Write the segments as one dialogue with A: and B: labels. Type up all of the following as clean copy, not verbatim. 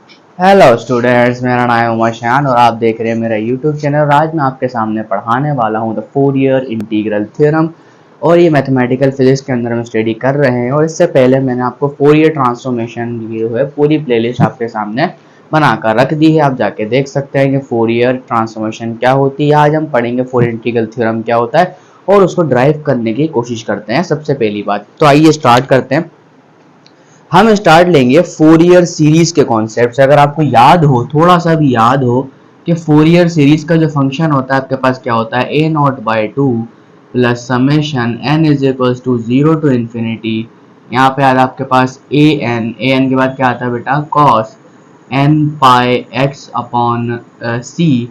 A: Hello students, मेरा नाम है उमर शान और आप देख रहे हैं मेरा यूट्यूब चैनल। और आज मैं आपके सामने पढ़ाने वाला हूं द फोरियर इंटीग्रल थ्योरम। और ये मैथमेटिकल फिजिक्स के अंदर हम स्टडी कर रहे हैं। और इससे पहले मैंने आपको फोरियर ट्रांसफॉर्मेशन की जो है पूरी प्लेलिस्ट आपके सामने बनाकर रख दी है, आप जाके देख सकते हैं कि फोरियर ट्रांसफॉर्मेशन क्या होती है। आज हम पढ़ेंगे फोरियर इंटीग्रल थ्योरम क्या होता है और उसको ड्राइव करने की कोशिश करते हैं। सबसे पहली बात तो आइए स्टार्ट करते हैं। हम स्टार्ट लेंगे फोरियर सीरीज के कॉन्सेप्ट से। अगर आपको याद हो, थोड़ा सा भी याद हो कि फोरियर सीरीज का जो फंक्शन होता है आपके पास क्या होता है, a naught by two plus summation N is equals to zero to infinity. यहाँ पे आता आपके पास ए एन के बाद क्या आता है बेटा, cos n pi x upon c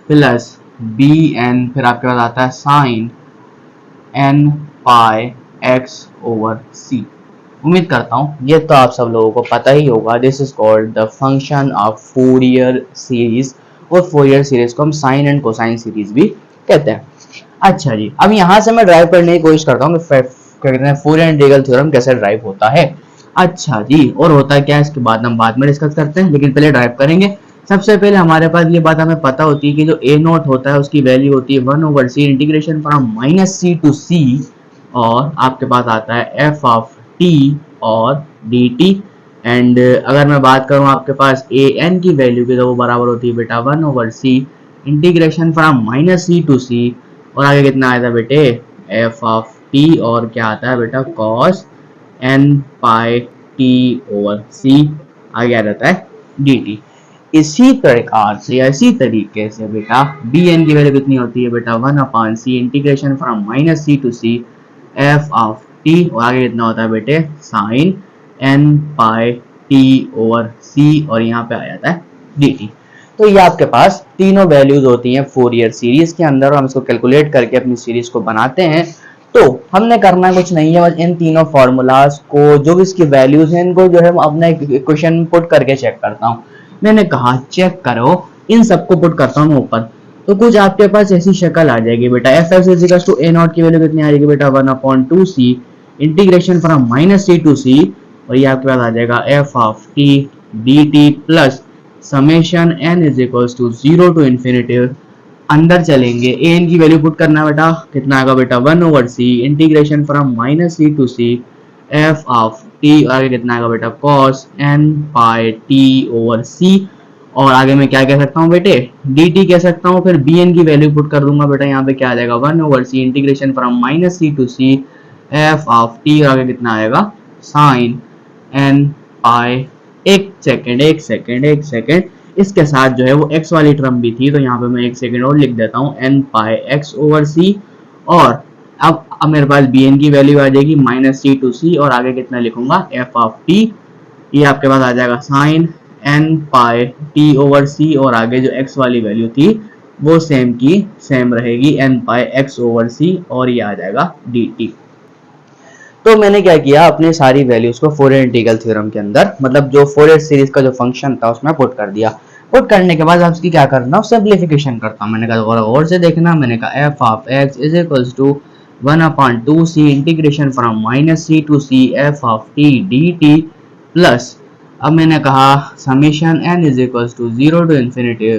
A: plus b n, फिर आपके पास आता है sine N pi x over c. उम्मीद करता हूँ ये तो आप सब लोगों को पता ही होगा। This is called the function of Fourier series. और फोरियर सीरीज को हम साइन एंड कोसाइन सीरीज भी कहते हैं। अच्छा जी, अब यहाँ से मैं ड्राइव करने की कोशिश करता हूँ कि कहते हैं फोरियर इंटीग्रल थ्योरम कैसे ड्राइव होता है। अच्छा जी, और होता क्या है इसके बाद हम बाद में डिस्कस करते हैं, लेकिन पहले ड्राइव करेंगे। सबसे पहले हमारे पास ये बात हमें पता होती है कि जो ए नॉट होता है उसकी वैल्यू होती है 1/c integration from -c to c। और आपके पास आता है एफ ऑफ टी और डी टी। एंड अगर मैं बात करूं आपके पास ए एन की वैल्यू की, तो वो बराबर होती है बेटा 1/c integration from -c to c। और आगे कितना आया था बेटे, एफ ऑफ टी और क्या आता है बेटा, cos n pi T over सी। आगे आ जाता है डी टी। इसी प्रकार से या इसी तरीके से बेटा बी एन की वैल्यू कितनी होती है बेटा, 1/c integration from -c to c F of T. और आगे कितना होता है बेटे, sine N pi T over C. और यहाँ पे आ जाता है डी टी। तो ये आपके पास तीनों वैल्यूज होती हैं फोरियर सीरीज के अंदर। और हम इसको कैलकुलेट करके अपनी सीरीज को बनाते हैं। तो हमने करना कुछ नहीं है, बस इन तीनों फॉर्मूलाज को, जो भी इसकी वैल्यूज हैं, इनको जो है अपना इक्वेशन पुट करके चेक करता हूँ। मैंने कहा चेक करो, इन सबको पुट करता हूँ ऊपर, तो कुछ आपके पास ऐसी शक्ल आ जाएगी बेटा। F X is equal to A naught की वैल्यू कितनी आ जाएगी बेटा, 1/2c integration from -c to c। और ये आपके पास आ जाएगा F of T D T plus summation N is equal to 0 to infinity. अंदर चलेंगे, ए एन की वैल्यू पुट करना है बेटा, कितना आएगा बेटा, 1/c integration from -c to c F of T. आगे कितना आएगा बेटा, cos n pi T over C. और आगे मैं क्या कह सकता हूँ बेटे, डी टी कह सकता हूँ। फिर बी एन की वैल्यू पुट कर दूंगा बेटा, यहाँ पे क्या आ जाएगा, 1/c integration from -c to c F of T. और आगे कितना आएगा, साइन एन पाई। एक सेकेंड, इसके साथ जो है वो x वाली टर्म भी थी, तो यहाँ पे मैं एक सेकेंड और लिख देता हूँ, N pi x over C. और अब मेरे पास बी एन की वैल्यू आ जाएगी -c टू c। और आगे कितना लिखूंगा, एफ ऑफ टी। ये आपके पास आ जाएगा sign N pi T over C. और आगे जो x वाली वैल्यू थी वो सेम की सेम रहेगी, N pi x over C. और ये आ जाएगा डी टी। तो मैंने क्या किया, अपने सारी वैल्यूज को फोरियर इंटीग्रल थ्योरम के अंदर, मतलब जो फोरियर सीरीज का जो फंक्शन था उसमें पुट कर दिया। पुट करने के बाद आप इसकी क्या करना, सिंप्लीफिकेशन करता हूँ। मैंने कहा और से देखना, मैंने कहा F of X is equal to 1/2c integration from -c to c F of T D T plus, अब मैंने कहा summation n is equal to 0 to infinity.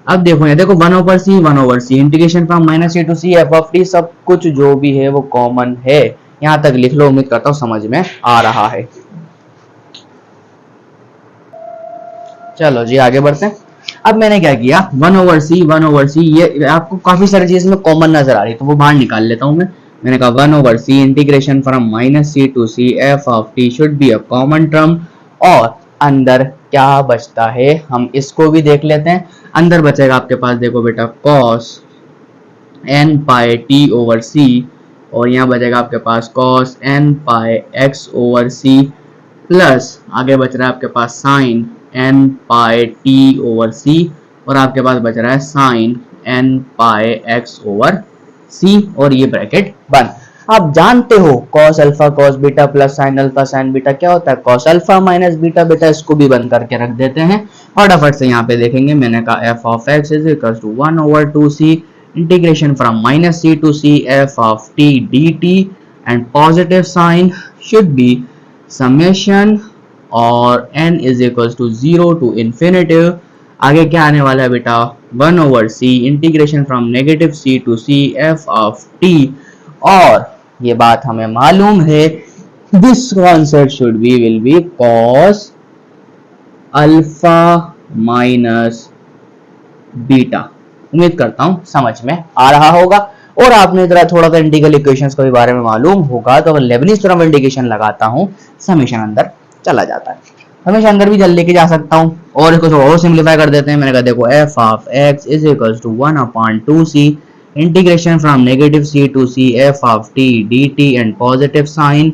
A: अब देखो ये देखो 1/c integration from -c to c F of T, सब कुछ जो भी है वो कॉमन है। यहाँ तक लिख लो, उम्मीद करता हूँ समझ में आ रहा है। चलो जी आगे बढ़ते हैं। अब मैंने क्या किया, 1/c ये आपको काफी सारी चीज में कॉमन नजर आ रही है, तो वो बाहर निकाल लेता हूँ मैं। मैंने कहा 1/c integration from -c to c F of T should be a common term. और अंदर क्या बचता है हम इसको भी देख लेते हैं। अंदर बचेगा आपके पास, देखो बेटा, cos n पाई t ओवर c। और यहाँ बचेगा आपके पास cos n पाई x ओवर c प्लस आगे बच रहा है आपके पास साइन n पाई t ओवर c। और आपके पास बच रहा है साइन n पाई x ओवर c। और ये ब्रैकेट बंद। आप जानते हो cos alpha cos beta plus sine alpha sign beta क्या होता है, cos अल्फा माइनस बीटा बेटा। इसको भी बंद करके रख देते हैं। फटाफट से यहाँ पे देखेंगे, मैंने कहा F of X is equal to 1/2c integration from -c to c F of t dt and positive sign should be summation और n is equals to 0 to infinitive, आगे क्या आने वाला है बेटा 1/c integration from negative c to c f of t, और ये बात हमें मालूम है this concept should be will be cos alpha minus beta. उम्मीद करता हूं समझ में आ रहा होगा। और आपने जरा थोड़ा सा इंटीग्रल इक्वेशंस के बारे में मालूम होगा तो अगर लेबनीज थ्योरम इंटीग्रेशन लगाता हूं समेशन अंदर चला जाता है, हमेशा अंदर भी जल लेके जा सकता हूं। और इसको थोड़ा और सिंपलीफाई कर देते हैं। मैंने कहा देखो f of x is equals to 1/2c integration from negative c to c f of t dt and positive sign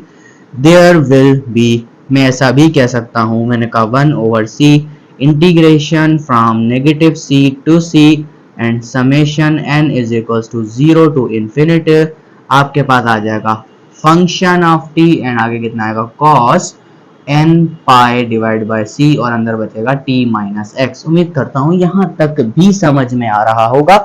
A: there will be, मैं ऐसा भी कह सकता हूं, मैंने कहा 1/c integration from negative c to c and summation n is equals to 0 to infinity, आपके पास आ जाएगा फंक्शन ऑफ t एंड आगे कितना आएगा cos n pi divide by c और अंदर बचेगा t माइनस x। उम्मीद करता हूं यहां तक भी समझ में आ रहा होगा।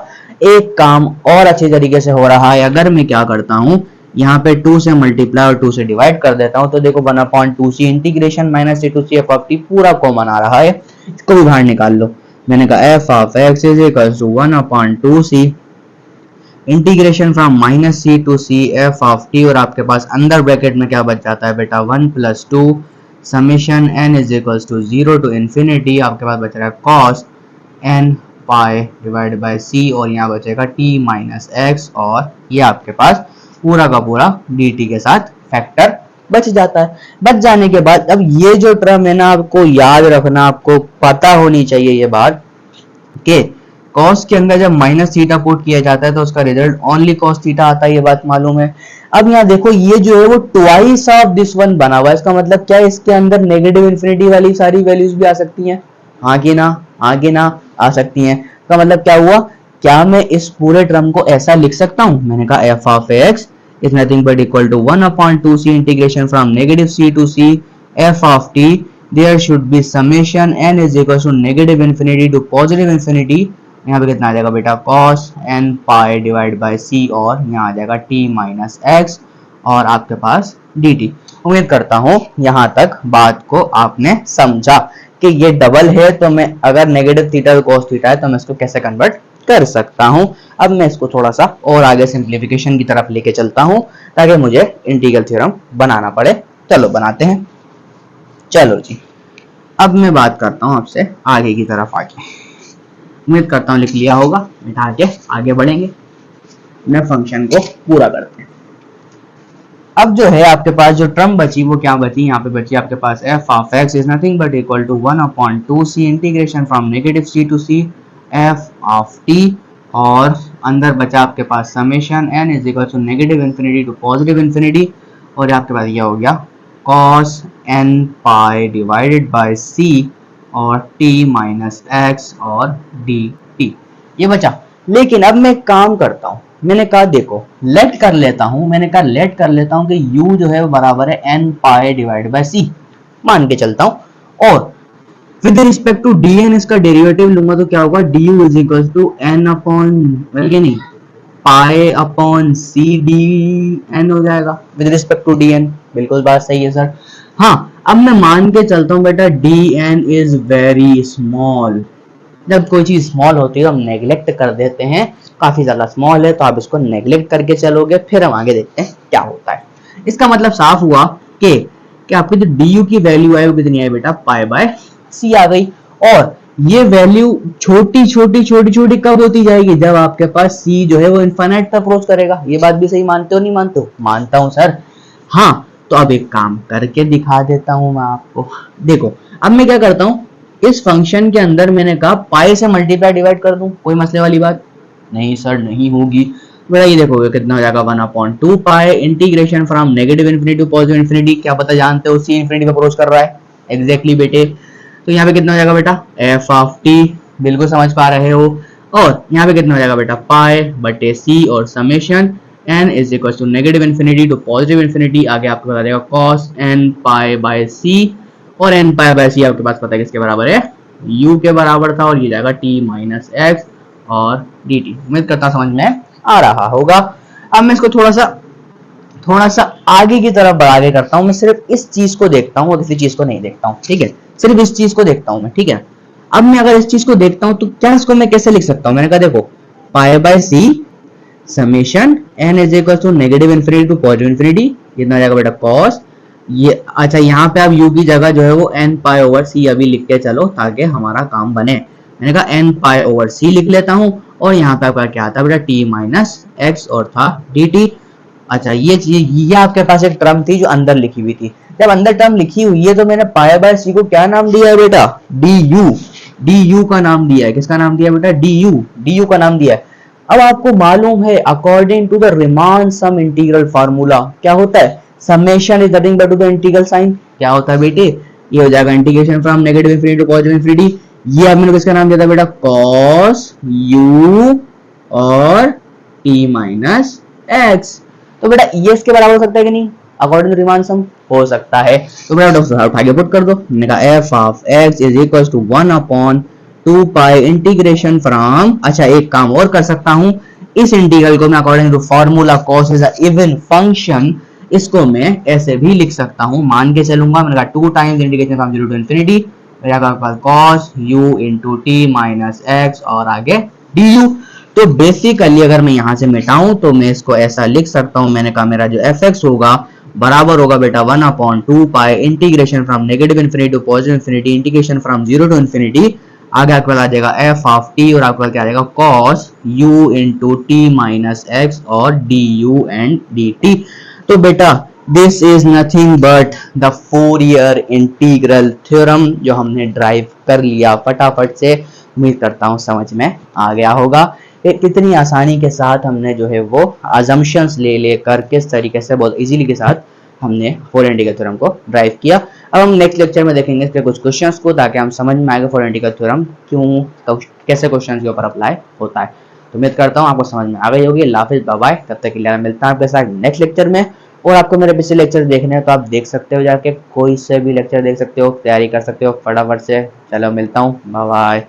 A: एक काम और अच्छे तरीके से हो रहा है, अगर मैं क्या करता हूं यहाँ पे 2 से मल्टीप्लाई और 2 से डिवाइड कर देता हूं तो देखो 1/2c integration minus c to c f of t पूरा कॉमन आ रहा है, इसको भी बाहर निकाल लो। मैंने कहा f of x is equals to 1/2c integration from minus c to c f of t, और आपके पास अंदर ब्रैकेट में क्या बच जाता है बेटा 1 + 2 summation n is equals to 0 to infinity, आपके पास बच रहा है cos n pi divide by c और यहाँ बचेगा t माइनस x, और ये आपके पास पूरा का पूरा dt के साथ फैक्टर बच जाता है। बच जाने के बाद अब ये जो टर्म है ना आपको याद रखना, आपको पता होनी चाहिए ये बात कि cos के अंदर जब माइनस थीटा पुट किया जाता है तो उसका रिजल्ट ओनली cos थीटा आता है, ये बात मालूम है। अब यहाँ देखो ये जो है वो ट्वाइस ऑफ दिस वन बना हुआ है, इसका मतलब क्या है, इसके अंदर नेगेटिव इन्फिनिटी वाली सारी वैल्यूज भी आ सकती हैं, हाँ कि ना, हाँ कि ना आ सकती हैं। इसका मतलब क्या हुआ, क्या मैं इस पूरे टर्म को ऐसा लिख सकता हूं, मैंने कहा f of x is nothing but equal to 1/2c integration from negative c to c f of t, there should be summation n is equal to negative infinity to positive infinity, यहाँ पे कितना आ जाएगा बेटा cos n pi divide by c और यहाँ आ जाएगा t minus x और आपके पास dt। उम्मीद करता हूँ यहाँ तक बात को आपने समझा कि ये डबल है तो मैं अगर नेगेटिव थीटा और cos थीटा है तो मैं इसको कैसे कन्वर्ट कर सकता हूं। अब मैं इसको थोड़ा सा और आगे सिंप्लीफिकेशन की तरफ लेके चलता हूं ताकि मुझे इंटीग्रल थ्योरम बनाना पड़े। चलो बनाते हैं। चलो जी, अब मैं बात करता हूं आपसे आगे की तरफ। आगे उम्मीद करता हूं लिख लिया होगा, मिटा के आगे बढ़ेंगे, मैं फंक्शन को पूरा करते हैं। अब जो है आपके पास जो टर्म बची वो क्या बची, यहाँ पे बची आपके पास f of x is nothing but equal to 1/2c integration from negative c to c f of t, और अंदर बचा आपके पास summation n is equal to negative infinity to positive infinity, और आपके पास ये हो गया cos n pi divided by c और t माइनस x और dt, ये बचा। लेकिन अब मैं काम करता हूं, मैंने कहा देखो लेट कर लेता हूं, मैंने कहा लेट कर लेता हूं कि u जो है वो बराबर है n pi divide by c मान के चलता हूं, और विद रिस्पेक्ट टू dn इसका डेरिवेटिव लूंगा तो क्या होगा du is equal to n upon नहीं पाई अपॉन c dn हो जाएगा विद रिस्पेक्ट टू dn। बिल्कुल बात सही है सर। हाँ, अब मैं मान के चलता हूं बेटा dn इज वेरी स्मॉल। जब कोई चीज स्मॉल होती है हम नेग्लेक्ट कर देते हैं, काफी ज्यादा स्मॉल है तो आप इसको नेग्लेक्ट करके चलोगे, फिर हम आगे देखते हैं क्या होता है। इसका मतलब साफ हुआ कि आपकी जो du की वैल्यू है वो कितनी है बेटा पाई बाय c आ गई, और ये वैल्यू छोटी छोटी छोटी छोटी कब होती जाएगी, जब आपके पास c जो है वो इनफाइनाइट तक अप्रोच करेगा। ये बात भी सही मानते हो नहीं मानते हो? मानता हूं सर। हाँ, तो अब एक काम करके दिखा देता हूं मैं आपको। देखो अब मैं क्या करता हूं, इस फंक्शन के अंदर मैंने कहा पाई से मल्टीप्लाई डिवाइड कर दूं, कोई मसले वाली बात नहीं सर, नहीं होगी। मेरा ये देखोगे कितना हो जाएगा 1/2 pi integration from negative infinity to positive infinity, क्या पता जानते हो c इन्फिनिटी पे अप्रोच कर रहा है एग्जैक्टली बेटे, तो यहाँ पे कितना हो जाएगा बेटा f ऑफ t, बिल्कुल समझ पा रहे हो, और यहाँ पे कितना हो जाएगा बेटा पाई बटे c और summation n is equal to negative infinity to positive infinity, आगे आपको बता देगा cos n pi by c, और n पाई बाय c आपके पास पता है किसके बराबर है, u के बराबर था, और ये जाएगा t माइनस x और dt। उम्मीद करता समझ में आ रहा होगा। अब मैं इसको थोड़ा सा आगे की तरफ बढ़ा के करता हूं, मैं सिर्फ इस चीज को देखता हूँ और किसी चीज को नहीं देखता हूँ, ठीक है, सिर्फ इस चीज को देखता हूं मैं, ठीक है। अब मैं अगर इस चीज को देखता हूं तो क्या इसको मैं कैसे लिख सकता हूं, मैंने कहा देखो pi by C summation N is equal to negative infinity to positive infinity, कितना हो जाएगा बेटा कॉस ये, अच्छा यहाँ पे आप u की जगह जो है वो n पाई ओवर सी अभी लिख के चलो ताकि हमारा काम बने। मैंने कहा n पाई ओवर सी लिख लेता हूँ और यहाँ पे आपका क्या आता है बेटा t माइनस एक्स और था dt। अच्छा ये आपके पास एक टर्म थी जो अंदर लिखी हुई थी, जब अंदर टर्म लिखी हुई है तो मैंने पाई बाय सी को क्या नाम दिया है बेटा du का नाम दिया है, किसका नाम दिया है बेटा du का नाम दिया है। अब आपको मालूम है according to the Riemann sum integral formula क्या होता है, summation is nothing but to the integral sign, क्या होता है बेटे ये हो जाएगा integration from negative infinity to positive infinity, ये अब मैंने किसका नाम दिया था बेटा cos u और t माइनस एक्स। तो बेटा ये इसके बराबर हो सकता है कि नहीं, अकॉर्डिंग टू रीमान सम हो सकता है। तो बेटा उठा के पुट कर दो, मैंने कहा f of x is equal to 1 upon 2 pi integration from, अच्छा एक काम और कर सकता हूं, इस इंटीग्रल को मैं according to formula cos is a even function, इसको मैं ऐसे भी लिख सकता हूं, मान के चलूंगा, मैंने कहा 2 times integration from 0 to infinity मेरा पास cos u into t minus x और आगे du। तो बेसिकली अगर मैं यहां से मिटाऊं तो मैं इसको ऐसा लिख सकता हूं, मैंने कहा मेरा जो fx होगा बराबर होगा बेटा 1 upon 2 pi integration from negative infinity to positive infinity integration from 0 to infinity, आगे आपके पास आ जाएगा f ऑफ t और आपके पास क्या आ जाएगा cos u into t minus x और du एंड dt। तो बेटा this is nothing but the Fourier integral theorem जो हमने ड्राइव कर लिया फटाफट से, उम्मीद करता हूं समझ में आ गया होगा कितनी आसानी के साथ हमने जो है वो अजम्पशंस ले लेकर किस तरीके से बहुत इजीली के साथ हमने फोरियर इंटीग्रल थ्योरम को ड्राइव किया। अब हम नेक्स्ट लेक्चर में देखेंगे इसके कुछ क्वेश्चंस को ताकि हम समझ में आएगा फोरियर इंटीग्रल थ्योरम क्यों कैसे क्वेश्चंस के ऊपर अप्लाई होता है। तो उम्मीद करता हूँ आपको समझ में आ गई होगी। अल्लाह हाफिज़, बाय बाय, तब तक के लिए मिलता है आपके साथ नेक्स्ट लेक्चर में। और आपको मेरे पिछले लेक्चर देखने हैं तो आप देख सकते हो, जाके कोई से भी लेक्चर देख सकते हो, तैयारी कर सकते हो फटाफट से। चलो मिलता हूँ, बाय बाय।